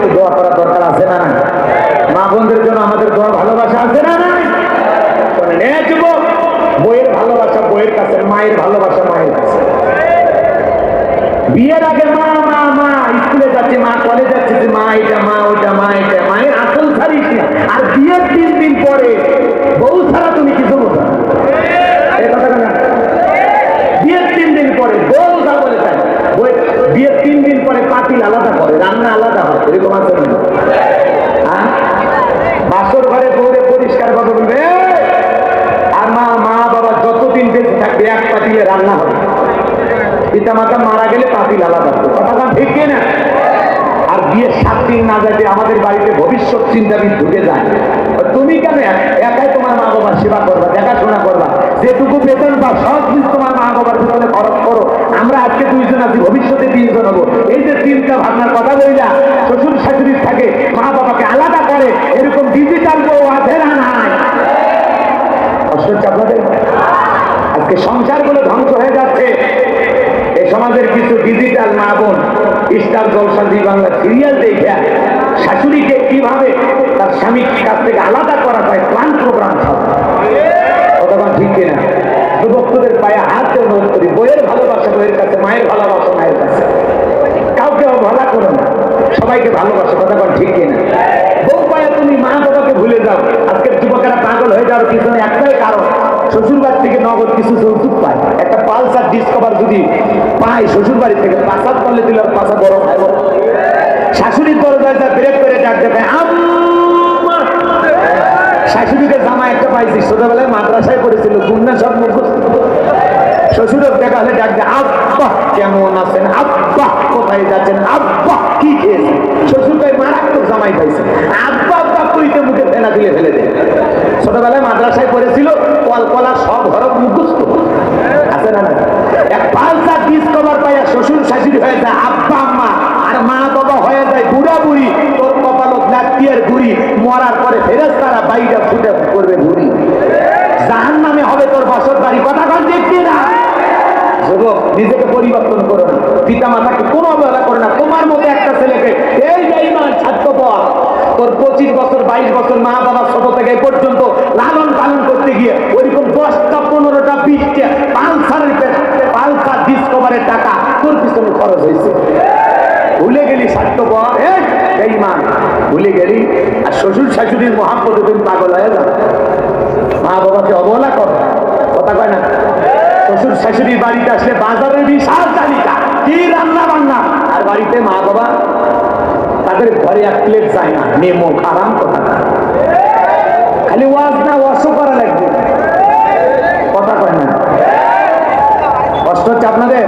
একটু দোয়া করা দরকার আছে না? মা বোনদের জন্য আমাদের দোয়া ভালোবাসা আছে না? যুবক, বইয়ের ভালোবাসা বইয়ের কাছে, মায়ের ভালোবাসা মায়ের কাছে। বিয়ের আগে মা মা মা, স্কুলে যাচ্ছে মা, কলেজ যাচ্ছে মা, এটা মা, ওইটা মা, এটা মায়ের আসল ছাড়িস না। আর বিয়ের 3 দিন পরে বউ ছাড়া তুমি কিছু বোঝো না। বিয়ের 3 দিন পরে বউ যা বলে তাই। বিয়ের 3 দিন পরে পাতিল আলাদা করে, রান্না আলাদা হয়, এরকম আছে না? হ্যাঁ, বাসর ঘরে বউরে পরিষ্কার কথা বলবে। আর মা মা বাবা যতদিন বেঁচে থাকবে এক পাতিলে রান্না হবে। পিতা মাতা মারা গেলে পাতিল আলাদা হবে। কথাটা ঠিক না? আর বিয়ের 7 দিন না যাবে আমাদের বাড়িতে ভবিষ্যৎ চিন্তাবিদ ঢুকে যায়। তুমি কেন একাই তোমার মা বাবার সেবা করবা, দেখাশোনা করবা, যেটুকু বেতন বা সব কিছু তোমার মা বাবার পিছনে খরচ করো। আমরা আজকে 2 জন আছি, ভবিষ্যতে 3 জন হবো। এই যে চিন্তা ভাবনার কথা বললা, শ্বশুর শাশুড়ির থাকে মা বাবাকে আলাদা করে, এরকম ডিজিটাল বউ আছে না? নাই। কষ্ট হচ্ছে আপনাদের? আজকে সংসারগুলো ধ্বংস হয়ে যাচ্ছে। এই সমাজের কিছু ডিজিটাল মা বোন স্টার জলসা জি বাংলা সিরিয়াল দেখে শাশুড়িকে কিভাবে তার স্বামীর কাছ থেকে আলাদা করা যায় প্ল্যান প্রোগ্রাম সব। কতক্ষণ ঠিক কিনা? যুবকদের পায়ে হাত দিয়ে অনুরোধ করি, বইয়ের ভালোবাসা বইয়ের কাছে, মায়ের ভালোবাসা মায়ের কাছে। কাউকে অবহেলা করো না, সবাইকে ভালোবাসো। কতক্ষণ ঠিক কিনা? বউ পায়ে তুমি মা বাবাকে ভুলে যাও। আজকের যুবকেরা পাগল হয়ে যাওয়ার পিছনে একটাই কারণ, শ্বশুর বাড়ি থেকে নগদ কিছু যৌতুক পায়। একটা পালসার ডিসকভার যদি পায় শ্বশুর বাড়ি থেকে, পাশাত করলে দিল পাশা গরম হয়। শাশুড়ির দরজায় ব্রেক করে ডাক দেবে আম্মা। শাশুড়িকে জামা একটা পাইছি, ছোটবেলায় মাদ্রাসায় পড়েছিল, গুন্না সব মুখস্থ। শ্বশুরের দেখা হলে ডাক দেয় আব্বা কেমন আছেন, আব্বা কোথায় যাচ্ছেন, আব্বা কি খেয়েছেন। শ্বশুর ভাই মারাত্মক জামাই পাইছে, আব্বা আব্বা কইতে মুখে ফেনা দিলে ফেলে দেয়। ছোটবেলায় মাদ্রাসায় পড়েছিল, কলকলা সব হরফ মুখস্থ আছে না? এক পালসার ডিসকভার পাইয়া শ্বশুর শাশুড়ি হয়ে যায় আব্বা আম্মা, আর মা বাবা হয়ে যায় বুড়া বুড়ি। তোর কপালত নাটিয়ার ঘুড়ি, মরার পরে ফেরেশতারা বাইরে ফুটে করবে ঘুড়ি। জাহান্নামে হবে তোর বসত বাড়ি। কথা কন দেখছি না? যুবক, নিজেকে পরিবর্তন করো না, পিতা মাতাকে কোনো অবহেলা করে না। তোমার মতো একটা ছেলেকে এই বেঈমান ছাত্র পাওয়া, তোর 25 বছর 22 বছর মা বাবা ছোট থেকে এই পর্যন্ত লালন পালন করতে গিয়ে ওইরকম 10টা 15টা 20টা পালসার ডিসকভারের টাকা তোর পিছনে খরচ হয়েছে। ভুলে গেলি ছাত্র পাওয়া, বেঈমান ভুলে গেলি। আর শ্বশুর শাশুড়ির মহাব্বতে তুমি পাগল হয়ে যাও। মা বাবাকে অবহেলা কর। কথা কয় না? শ্বশুর শাশুড়ির বাড়িতে আসলে বাজারের বিশাল তালিকা, কি রান্না বান্না, আর বাড়িতে মা বাবা তাদের ঘরে 1 প্লেট চায় না, নেমো খারাম। কথা খালি ওয়াজ না ওয়াশও করা লাগবে। কথা কয় না? কষ্ট হচ্ছে আপনাদের?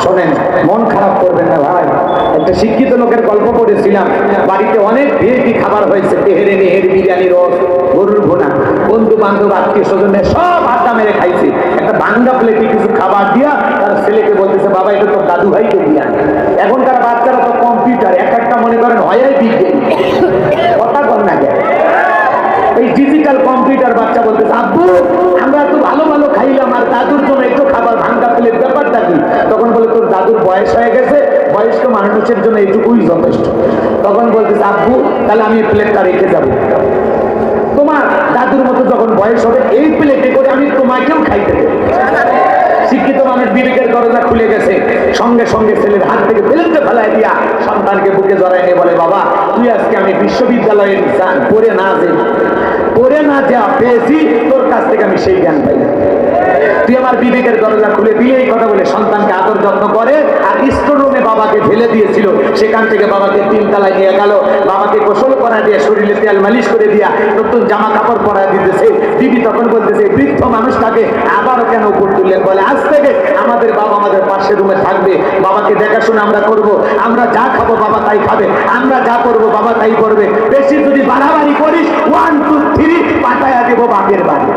শোনেন, মন খারাপ করবেন না ভাই। একটা শিক্ষিত লোকের গল্প পড়েছিলাম, বাড়িতে অনেক ভিআইপি খাবার হয়েছে, তেহেরে নেহের, বিরিয়ানি, রস, গরুর ভুনা, বন্ধু বান্ধব আত্মীয় স্বজনের সব আড্ডা মেরে খাইছে। একটা ভাঙ্গা প্লেটে কিছু খাবার দিয়া তার ছেলেকে বলতেছে, বাবা এটা তো দাদু ভাইকে দিয়া। এখনকার বাচ্চারা তো কম্পিউটার, এক একটা মনে করেন হয় বিজ্ঞানী। কথা কর না কেন? এই ডিজিটাল কম্পিউটার বাচ্চা বলতেছে, আব্বু আমরা তো ভালো ভালো খাইলাম, আর দাদুর জন্য একটু খাবার ভাঙ্গা প্লেট, ব্যাপারটা কি? তখন বলে, তোর দাদুর বয়স হয়ে গেছে, বয়স্ক মানুষের জন্য এইটুকুই যথেষ্ট। তখন বলতেছে, আব্বু তাহলে আমি প্লেটটা রেখে যাবো, তোমার দাদুর মতো যখন বয়স হবে এই প্লেটে করে আমি তোমাকেও খাইতে দেবো। শিক্ষিত মানুষ বিবেকের দরজা খুলে গেছে, সঙ্গে সঙ্গে ছেলের হাত থেকে প্লেটটা ফেলায় দিয়া সন্তানকে বুকে জড়ায় নিয়ে বলে, বাবা তুই আজকে আমি বিশ্ববিদ্যালয়ে পড়ে না যা পেয়েছি, তোর কাছ থেকে আমি সেই জ্ঞান পাই। তুই আমার বিবেকের দরজা খুলে দিয়ে এই কথা বলে সন্তানকে আদর যত্ন করে। আর স্টোর রুমে বাবাকে ফেলে দিয়েছিল, সেখান থেকে বাবাকে 3 তলায় নিয়ে গেল, বাবাকে গোসল করা দিয়ে শরীরে তেল মালিশ করে দিয়া নতুন জামা কাপড় পরা দিতেছে। দিদি তখন বলতেছে, বৃদ্ধ মানুষটাকে আবারও কেন উপর তুললেন? বলে, আজ থেকে আমাদের বাবা আমাদের পাশের রুমে থাকবে, বাবাকে দেখাশোনা আমরা করব, আমরা যা খাবো বাবা তাই খাবে, আমরা যা করবো বাবা তাই করবে। বেশি যদি বাড়াবাড়ি করিস 1 2 3 পাঠাইয়া দেবো বাপের বাড়ি।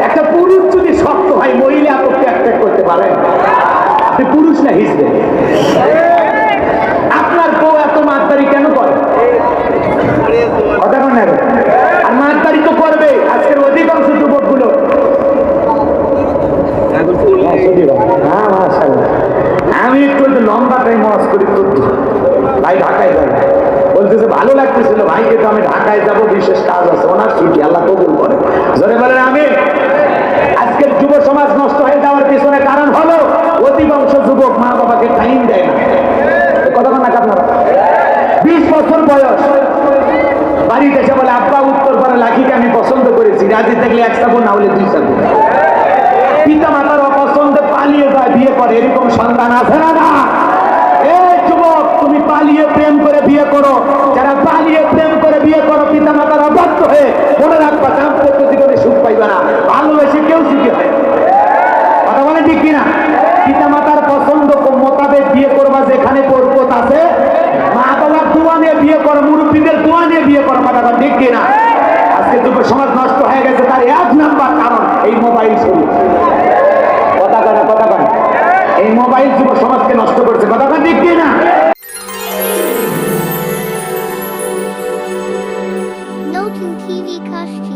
একটা পুরুষ যদি শক্ত হয়, মহিলা আপনি ত্যাগ করতে পারেন? আপনি পুরুষ না হিসবে? আপনার বউ এত মাতদারি কেন করে? কথা বলেন। আর মাতদারি তো করবে আজকের অধিকাংশ যুবকগুলো। আমি একটু লম্বা টাইম ওয়াজ করি, ভাই ঢাকা আল্লাহ কবুল করে। জোরে বলেন আমিন। আজকের যুব সমাজ নষ্ট হয়ে যাওয়ার পিছনে কারণ হলো অধিকাংশ যুবক মা বাবাকে টাইম দেয় না। কথা বলেন না আপনারা? 20 বছর বয়স, বাড়িতে এসে বলে আব্বা উত্তর পাড়া লাখিকে আমি পছন্দ করেছি, রাজি থাকলে 1 সাবুন, না হলে 2 সাবুন। পিতা মাতার অপছন্দে পালিয়ে যায়, বিয়ে করে, এরকম সন্তান আছে না? না। এই যুবক, তুমি পালিয়ে প্রেম করে বিয়ে করো। যারা পালিয়ে প্রেম করে বিয়ে করো, পিতা মাতার অবাধ্য হয়ে, মনে রাখবা দাম্পত্য জীবনে সুখ পাইবে না। ভালোবেসে কেউ সুখী হয়। কথা বলে ঠিক কিনা? পিতা মাতার পছন্দ মোতাবেক বিয়ে করবা, যেখানে বরকত আছে। মা বাবার দোয়া নিয়ে বিয়ে করো, মুরব্বীদের দোয়া নিয়ে বিয়ে করো। কথা বলে ঠিক কিনা? আজকে যুব সমাজ নষ্ট হয়ে গেছে, তার 1 নাম্বার কারণ এই মোবাইল ছবি। কথা বলে, কথা বলে, এই মোবাইল যুব সমাজকে নষ্ট করছে। কথা বলে ঠিক কিনা? Notu TV Kashti.